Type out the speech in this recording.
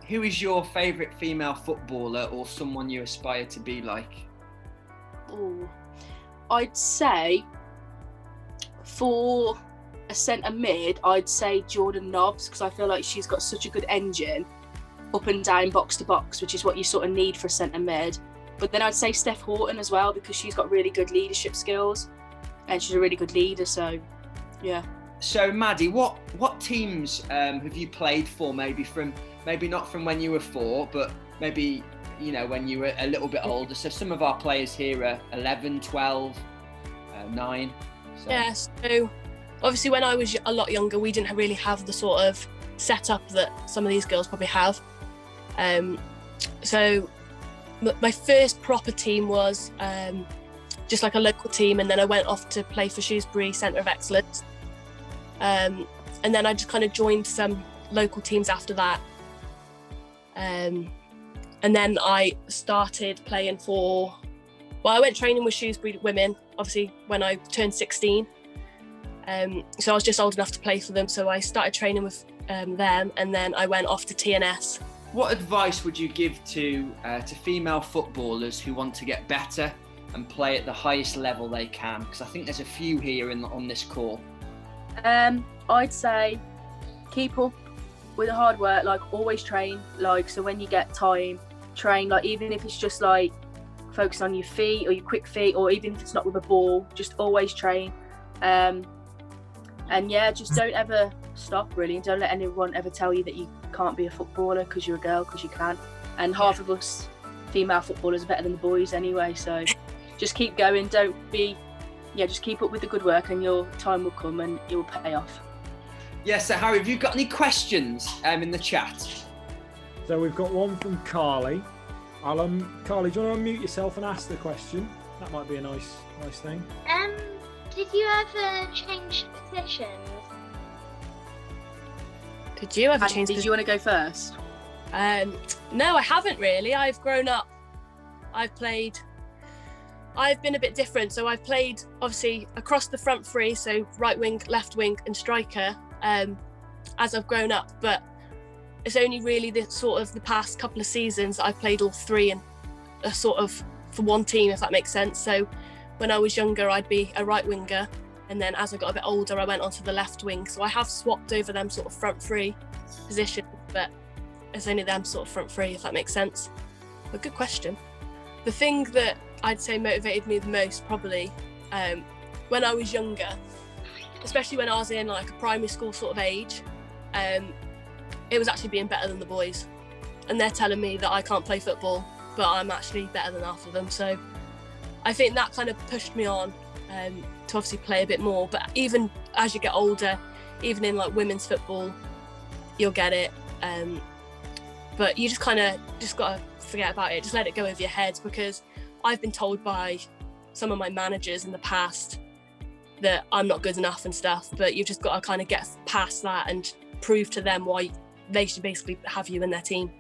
who is your favourite female footballer or someone you aspire to be like? Oh, I'd say for a centre mid, I'd say Jordan Nobbs, because I feel like she's got such a good engine up and down box to box, which is what you sort of need for a centre mid. But then I'd say Steph Horton as well, because she's got really good leadership skills and she's a really good leader. So yeah. So Maddie, what teams have you played for? Maybe not from when you were 4, but maybe, you know, when you were a little bit older. So some of our players here are 11, 12, 9. So. Yeah, so obviously when I was a lot younger, we didn't really have the sort of setup that some of these girls probably have. So my first proper team was just like a local team, and then I went off to play for Shrewsbury Centre of Excellence. And then I just kind of joined some local teams after that. And then I started playing I went training with Shrewsbury Women, obviously, when I turned 16. So I was just old enough to play for them. So I started training with them, and then I went off to TNS. What advice would you give to female footballers who want to get better and play at the highest level they can? Because I think there's a few here on this call. I'd say keep up with the hard work, like always train, like so when you get time, train, like even if it's just like focus on your feet or your quick feet, or even if it's not with a ball, just always train. And yeah, just don't ever stop really, and don't let anyone ever tell you that you can't be a footballer because you're a girl, because you can. And half of us female footballers are better than the boys anyway, so just keep going, just keep up with the good work, and your time will come and it will pay off. Yeah, so Harry, have you got any questions in the chat? So we've got one from Carly. Carly, do you want to unmute yourself and ask the question? That might be a nice thing. Did you ever change positions? Did you ever change? Did you want to go first? No, I haven't really. I've grown up. I've been a bit different. So I've played obviously across the front three, so right wing, left wing, and striker. As I've grown up, but it's only really the past couple of seasons that I've played all three and sort of for one team, if that makes sense. So when I was younger, I'd be a right winger, and then as I got a bit older, I went onto the left wing. So I have swapped over them sort of front three positions, but it's only them sort of front three, if that makes sense. But good question. The thing that I'd say motivated me the most, probably, when I was younger, especially when I was in like a primary school sort of age, it was actually being better than the boys. And they're telling me that I can't play football, but I'm actually better than half of them. So I think that kind of pushed me on to obviously play a bit more. But even as you get older, even in like women's football, you'll get it. But you just got to forget about it. Just let it go over your head, because I've been told by some of my managers in the past that I'm not good enough and stuff, but you've just got to kind of get past that and prove to them why they should basically have you in their team.